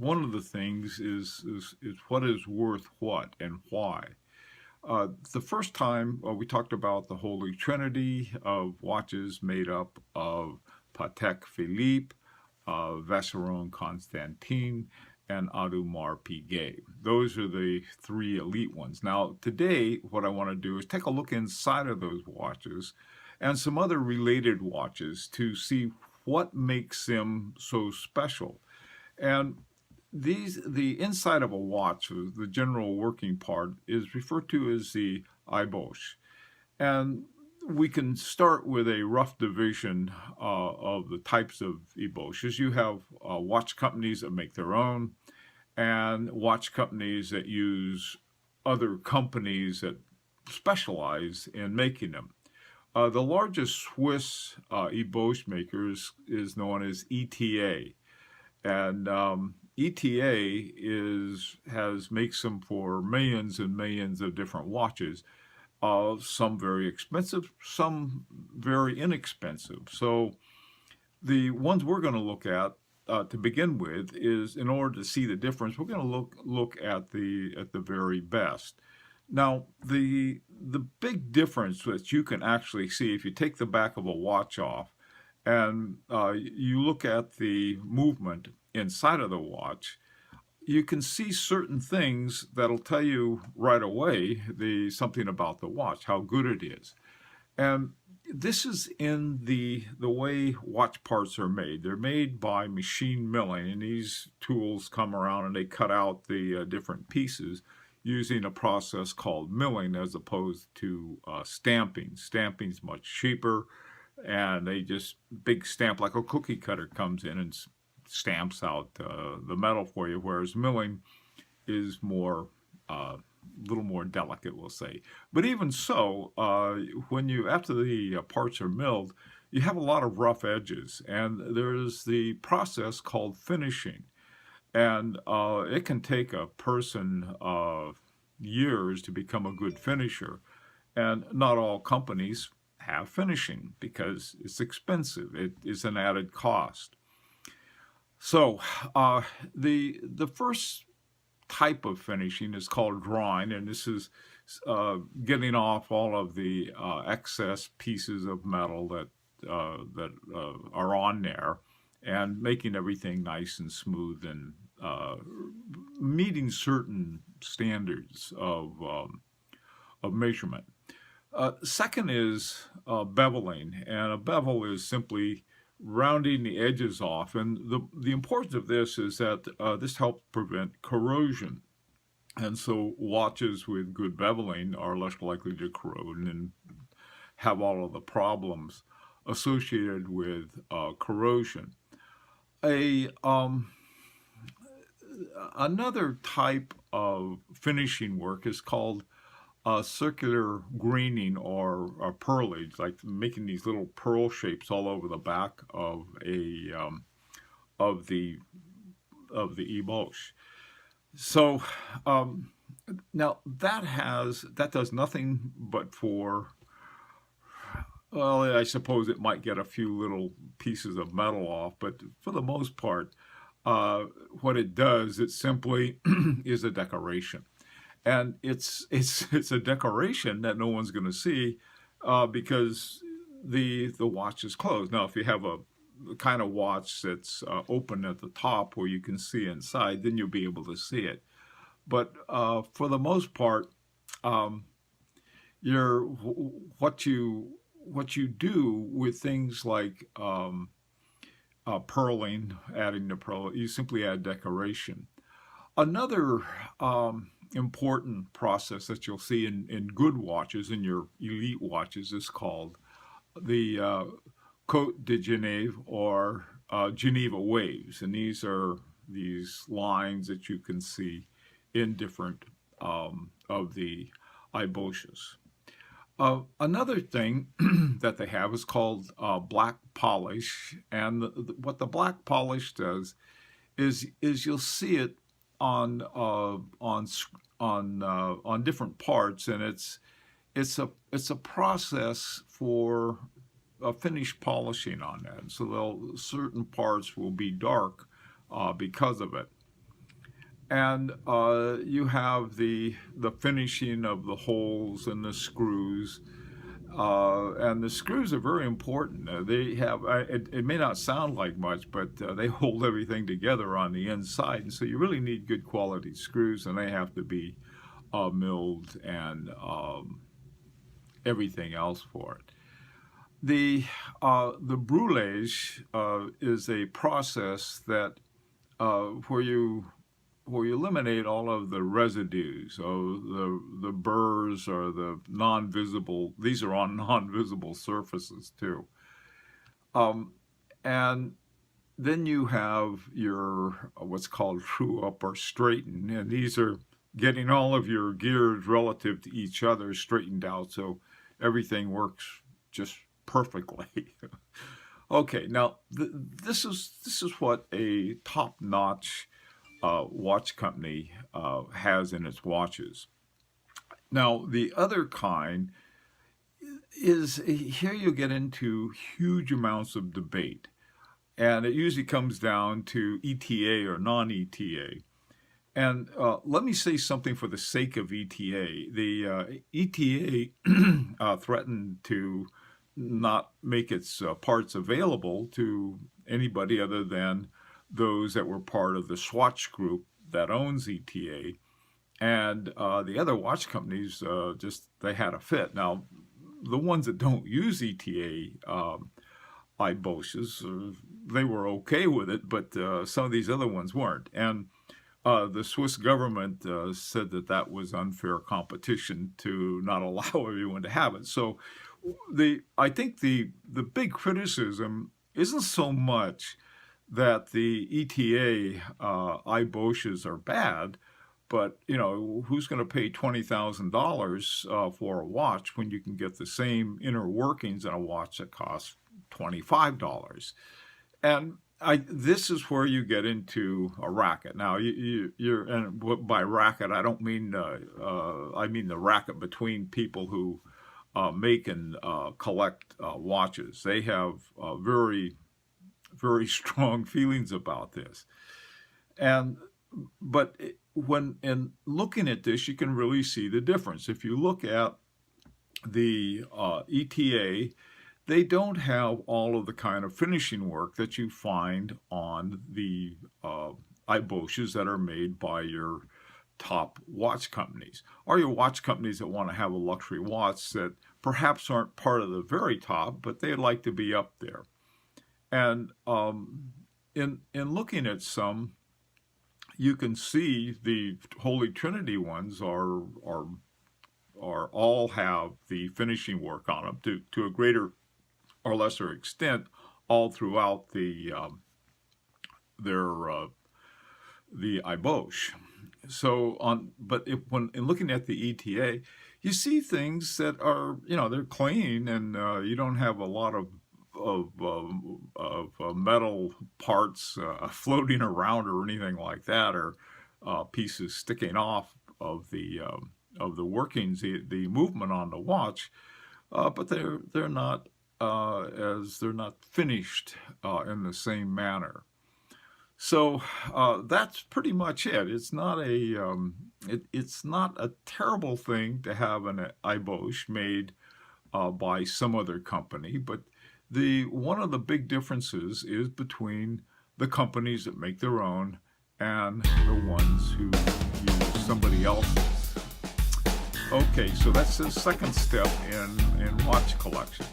one of the things is what is worth what and why. The first time we talked about the Holy Trinity of watches made up of Patek Philippe, Vacheron Constantin, and Audemars Piguet. Those are the three elite ones. Now, today, what I want to do is take a look inside of those watches and some other related watches to see what makes them so special. And the inside of a watch, the general working part, is referred to as the ébauche. And we can start with a rough division of the types of ébauches. You have watch companies that make their own, and watch companies that use other companies that specialize in making them. The largest Swiss ébauche maker is known as ETA, and ETA makes them for millions and millions of different watches. Some very expensive, some very inexpensive. So the ones we're going to look at to begin with is, in order to see the difference, we're going to look at the very best. Now, the big difference that you can actually see if you take the back of a watch off and you look at the movement inside of the watch, you can see certain things that'll tell you right away something about the watch, how good it is. And this is in the way watch parts are made. They're made by machine milling, and these tools come around and they cut out the different pieces using a process called milling as opposed to stamping. Stamping's much cheaper, and they just big stamp like a cookie cutter comes in and stamps out the metal for you, whereas milling is more little more delicate, we'll say. But even so, when you after the parts are milled, you have a lot of rough edges, and there's the process called finishing, and it can take a person years to become a good finisher, and not all companies have finishing because it's expensive. It is an added cost. So the first type of finishing is called drawing, and this is getting off all of the excess pieces of metal that are on there and making everything nice and smooth and meeting certain standards of measurement. Second is beveling, and a bevel is simply rounding the edges off, and the importance of this is that this helps prevent corrosion, and so watches with good beveling are less likely to corrode and have all of the problems associated with corrosion. Another type of finishing work is called circular greening or pearlage, like making these little pearl shapes all over the back of the ébauche. So now that does nothing but well, I suppose it might get a few little pieces of metal off, but for the most part, what it does, it simply is a decoration. And it's a decoration that no one's going to see because the watch is closed. Now, if you have a kind of watch that's open at the top where you can see inside, then you'll be able to see it. But for the most part, what you do with things like pearling, adding the pearl, you simply add decoration. Another important process that you'll see in good watches, in your elite watches, is called the Côte de Genève or Geneva waves, and these are these lines that you can see in different of the ébauches. Another thing that they have is called black polish, and what the black polish does is you'll see it on different parts, and it's a process for finish polishing on that. So certain parts will be dark because of it. And you have the finishing of the holes and the screws. And the screws are very important. They have, it may not sound like much, but they hold everything together on the inside. And so you really need good quality screws, and they have to be milled and everything else for it. The brûlage is a process that where you eliminate all of the residues, so the burrs or the non-visible. These are on non-visible surfaces too, and then you have your what's called true up or straighten, and these are getting all of your gears relative to each other straightened out so everything works just perfectly. Okay, now this is what a top-notch watch company has in its watches. Now the other kind is, here you get into huge amounts of debate, and it usually comes down to ETA or non-ETA. And let me say something for the sake of ETA. The ETA threatened to not make its parts available to anybody other than those that were part of the Swatch group that owns ETA. And the other watch companies they had a fit. Now, the ones that don't use ETA ébauches, they were okay with it, but some of these other ones weren't. And the Swiss government said that was unfair competition to not allow everyone to have it. So I think the big criticism isn't so much that the ETA ébauches are bad, but who's going to pay $20,000 for a watch when you can get the same inner workings in a watch that costs $25? And this is where you get into a racket. Now, and by racket, I don't mean I mean the racket between people who make and collect watches. They have very, very strong feelings about this. But when in looking at this, you can really see the difference. If you look at the ETA, they don't have all of the kind of finishing work that you find on the ébauches that are made by your top watch companies, or your watch companies that want to have a luxury watch that perhaps aren't part of the very top, but they'd like to be up there. And in looking at some, you can see the Holy Trinity ones are all have the finishing work on them to a greater or lesser extent all throughout the ébauche. So but when in looking at the ETA, you see things that are they're clean, and you don't have a lot of metal parts floating around or anything like that, or pieces sticking off of the workings, the movement on the watch, but they're not they're not finished in the same manner. So that's pretty much it. It's not it's not a terrible thing to have an ébauche made by some other company, but one of the big differences is between the companies that make their own and the ones who use somebody else's. Okay, so that's the second step in watch collection.